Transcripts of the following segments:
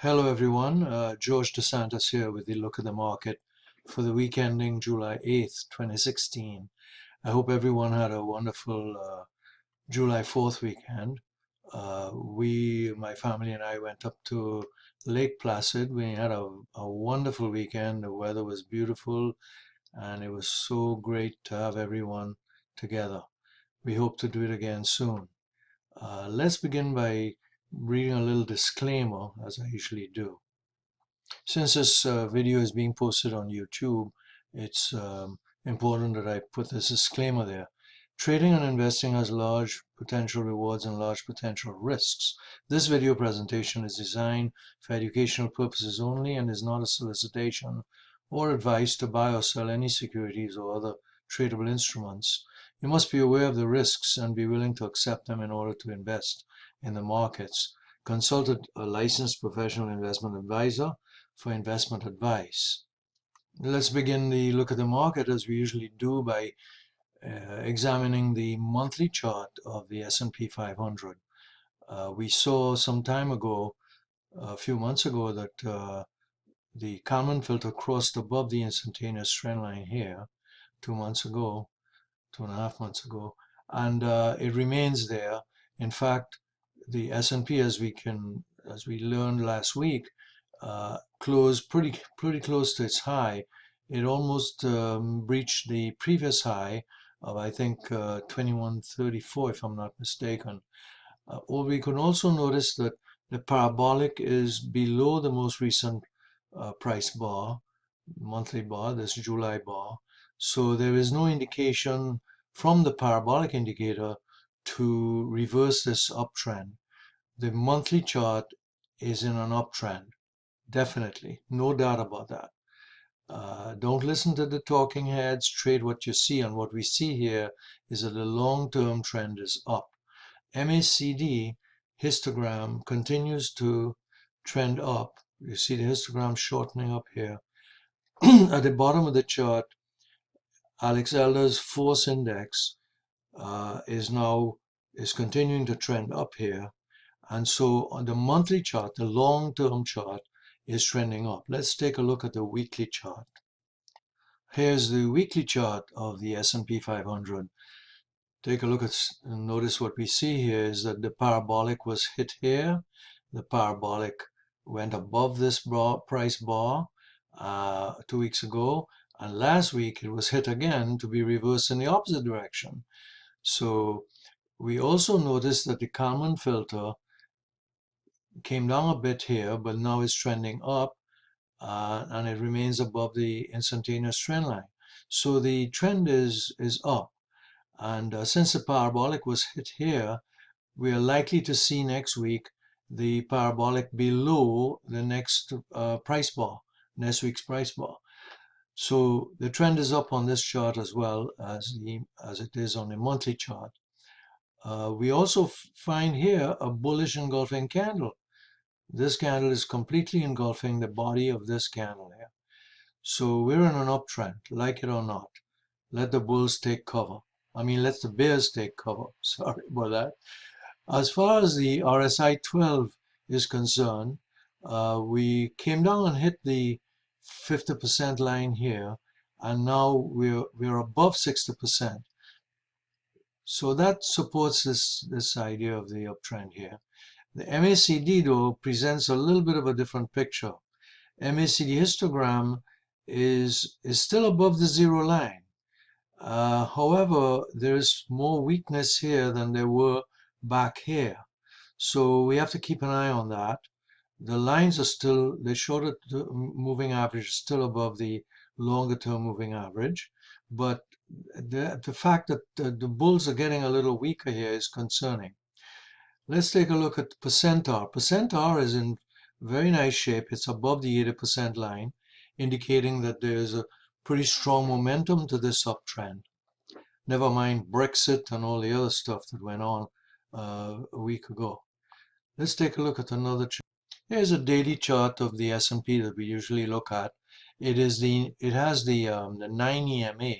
Hello everyone, George DeSantis here with the look at the market for the week ending July 8th, 2016. I hope everyone had a wonderful July 4th weekend. My family and I went up to Lake Placid. We had a wonderful weekend. The weather was beautiful and it was so great to have everyone together. We hope to do it again soon. Let's begin by reading a little disclaimer, as I usually do. Since this video is being posted on YouTube, it's important that I put this disclaimer there. Trading and investing has large potential rewards and large potential risks. This video presentation is designed for educational purposes only and is not a solicitation or advice to buy or sell any securities or other tradable instruments. You must be aware of the risks and be willing to accept them in order to invest in the markets. Consult a licensed professional investment advisor for investment advice. Let's begin the look at the market as we usually do by examining the monthly chart of the S&P 500. We saw some time ago, a few months ago, that the Kalman filter crossed above the instantaneous trend line here 2.5 months ago, and it remains there. In fact, the S&P, as we learned last week, closed pretty close to its high. It almost breached the previous high of, I think, 2134, if I'm not mistaken. Or we can also notice that the parabolic is below the most recent price bar, monthly bar, this July bar. So there is no indication from the parabolic indicator to reverse this uptrend. The monthly chart is in an uptrend. Definitely, no doubt about that. Don't listen to the talking heads, trade what you see, and what we see here is that the long-term trend is up. MACD histogram continues to trend up. You see the histogram shortening up here. At the bottom of the chart, Alex Elder's force index is continuing to trend up here. And so on the monthly chart, the long-term chart is trending up. Let's take a look at the weekly chart. Here's the weekly chart of the S&P 500. Take a look at and notice what we see here is that the parabolic was hit here. The parabolic went above this price bar 2 weeks ago, and last week it was hit again to be reversed in the opposite direction. So we also noticed that the Kalman filter came down a bit here, but now it's trending up, and it remains above the instantaneous trend line. So the trend is up. And since the parabolic was hit here, we are likely to see next week the parabolic below the next price bar, next week's price bar. So the trend is up on this chart as well as it is on the monthly chart. We also find here a bullish engulfing candle. This candle is completely engulfing the body of this candle here. So we're in an uptrend, like it or not. Let the bulls take cover. Let the bears take cover. Sorry about that. As far as the RSI 12 is concerned, we came down and hit the 50% line here, and now we're above 60%. So that supports this idea of the uptrend here. The MACD, though, presents a little bit of a different picture. MACD histogram is still above the zero line. However, there is more weakness here than there were back here. So we have to keep an eye on that. The lines are still, the shorter moving average is still above the longer term moving average. But the fact that the bulls are getting a little weaker here is concerning. Let's take a look at percent R. Percent R is in very nice shape. It's above the 80% line, indicating that there's a pretty strong momentum to this uptrend. Never mind Brexit and all the other stuff that went on a week ago. Let's take a look at another chart. Here's a daily chart of the S&P that we usually look at. It has the 9 EMA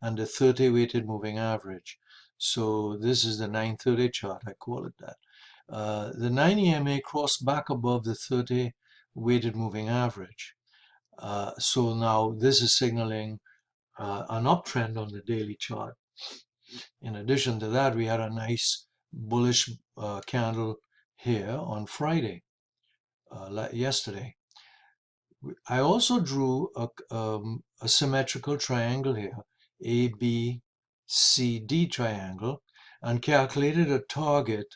and the 30 weighted moving average. So this is the 930 chart, I call it that. The 9 EMA crossed back above the 30 weighted moving average. So now this is signaling an uptrend on the daily chart. In addition to that, we had a nice bullish candle here on Friday, yesterday. I also drew a symmetrical triangle here, A, B, C, D triangle, and calculated a target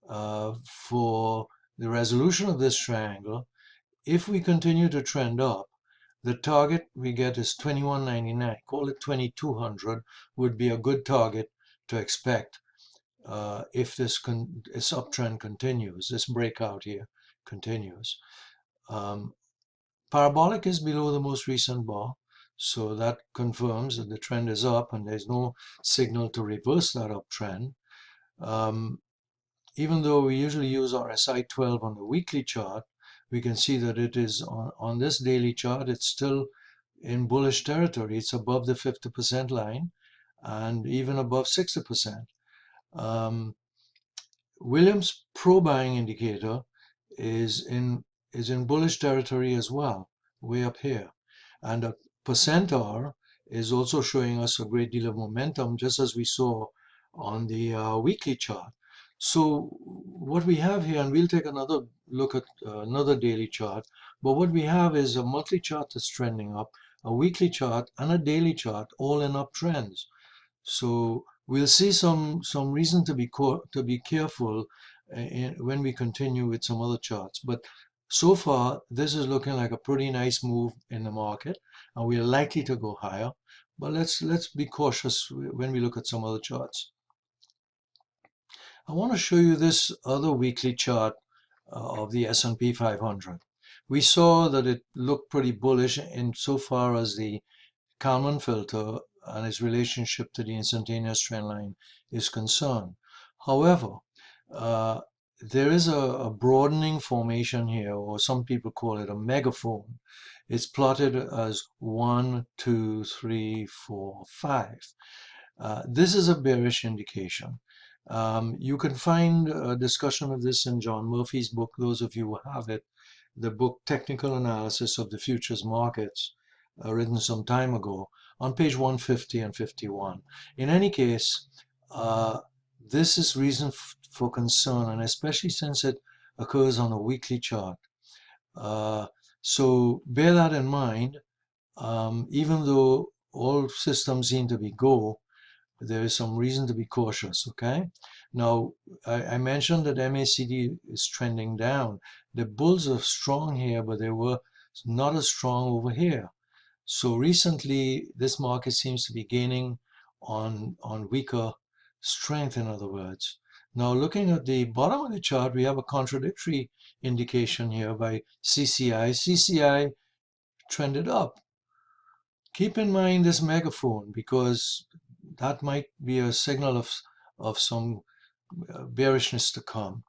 for the resolution of this triangle. If we continue to trend up, the target we get is 2199. Call it 2200 would be a good target to expect if this uptrend continues, this breakout here continues. Parabolic is below the most recent bar, so that confirms that the trend is up and there's no signal to reverse that uptrend. Even though we usually use RSI 12 on the weekly chart, we can see that it is on this daily chart, it's still in bullish territory. It's above the 50% line and even above 60%. Williams Pro Buying Indicator is in bullish territory as well, way up here. And a percent R is also showing us a great deal of momentum, just as we saw on the weekly chart. So what we have here, and we'll take another look at another daily chart, but what we have is a monthly chart that's trending up, a weekly chart, and a daily chart, all in uptrends. So we'll see some reason to be careful when we continue with some other charts. But so far, this is looking like a pretty nice move in the market, and we are likely to go higher. But let's be cautious when we look at some other charts. I want to show you this other weekly chart of the S&P 500. We saw that it looked pretty bullish insofar as the Kalman filter and its relationship to the instantaneous trend line is concerned. However, there is a broadening formation here, or some people call it a megaphone. It's plotted as 1, 2, 3, 4, 5. This is a bearish indication. You can find a discussion of this in John Murphy's book, those of you who have it, the book Technical Analysis of the Futures Markets, written some time ago, on page 150 and 51. In any case, this is reason for concern, and especially since it occurs on a weekly chart. So bear that in mind. Even though all systems seem to be go, there is some reason to be cautious, okay? Now, I mentioned that MACD is trending down. The bulls are strong here, but they were not as strong over here. So recently, this market seems to be gaining on weaker strength, in other words. Now, looking at the bottom of the chart, we have a contradictory indication here by CCI. CCI trended up. Keep in mind this megaphone, because that might be a signal of some bearishness to come.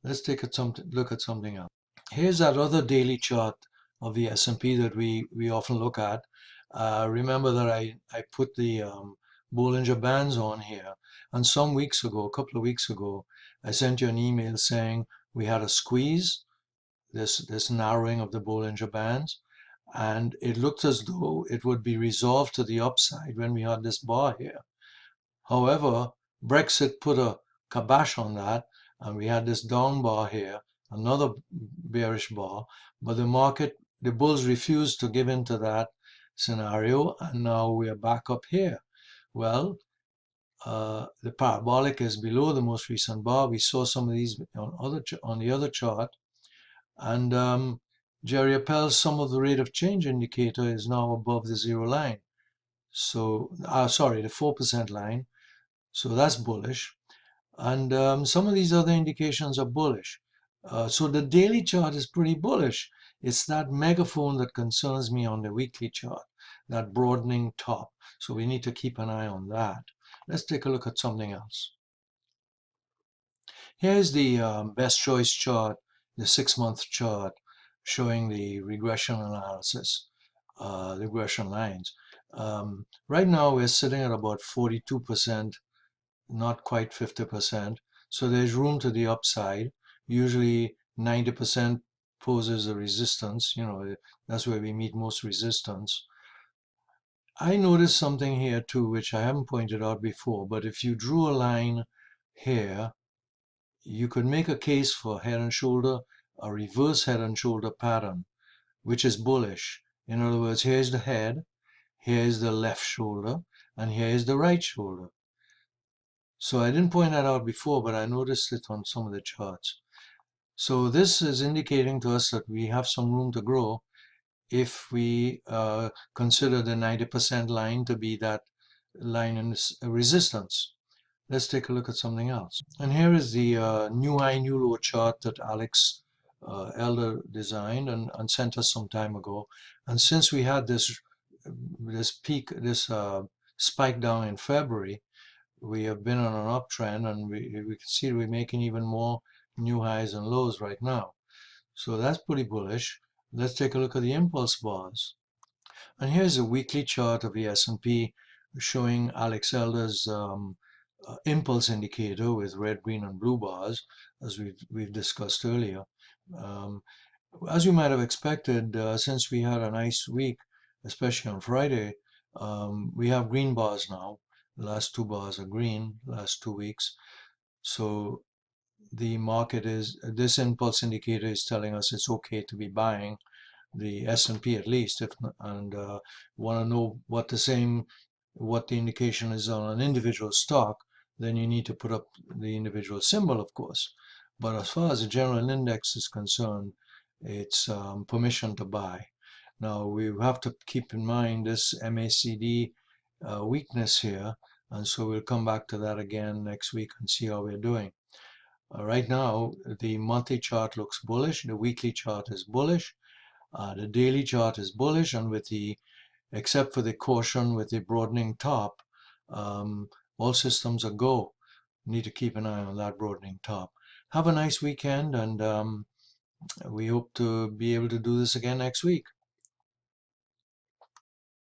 Let's take a look at something else. Here's that other daily chart of the S&P that we often look at. Remember that I put the Bollinger Bands on here, and some weeks ago, a couple of weeks ago, I sent you an email saying we had a squeeze, this narrowing of the Bollinger Bands, and it looked as though it would be resolved to the upside when we had this bar here. However, Brexit put a kibosh on that, and we had this down bar here, another bearish bar, but the bulls refused to give in to that scenario, and now we are back up here. Well, the parabolic is below the most recent bar. We saw some of these on the other chart, and Jerry Appel's sum of the rate of change indicator is now above the zero line. So, sorry, the 4% line. So that's bullish. And some of these other indications are bullish. So the daily chart is pretty bullish. It's that megaphone that concerns me on the weekly chart, that broadening top. So we need to keep an eye on that. Let's take a look at something else. Here's the best choice chart, the 6-month chart, showing the regression analysis, the regression lines. Right now we're sitting at about 42%, not quite 50%. So there's room to the upside. Usually 90% poses a resistance. That's where we meet most resistance. I noticed something here too, which I haven't pointed out before, but if you drew a line here, you could make a case for head and shoulder, a reverse head and shoulder pattern, which is bullish. In other words, here's the head, here is the left shoulder, and here is the right shoulder. So I didn't point that out before, but I noticed it on some of the charts. So this is indicating to us that we have some room to grow if we consider the 90% line to be that line in resistance. Let's take a look at something else. And here is the new high, new low chart that Alex Elder designed and sent us some time ago. And since we had this peak, this spike down in February, we have been on an uptrend, and we can see we're making even more new highs and lows right now. So that's pretty bullish. Let's take a look at the impulse bars. And here's a weekly chart of the S&P showing Alex Elder's impulse indicator with red, green, and blue bars, as we've discussed earlier. As you might have expected, since we had a nice week, especially on Friday, we have green bars now. The last two bars are green, last 2 weeks. So the market this impulse indicator is telling us it's okay to be buying the S&P at least, and want to know what the indication is on an individual stock, then you need to put up the individual symbol, of course. But as far as the general index is concerned, it's permission to buy. Now we have to keep in mind this MACD weakness here, and so we'll come back to that again next week and see how we're doing. Right now, the monthly chart looks bullish, the weekly chart is bullish, the daily chart is bullish, and except for the caution with the broadening top, all systems are go. Need to keep an eye on that broadening top. Have a nice weekend, and we hope to be able to do this again next week.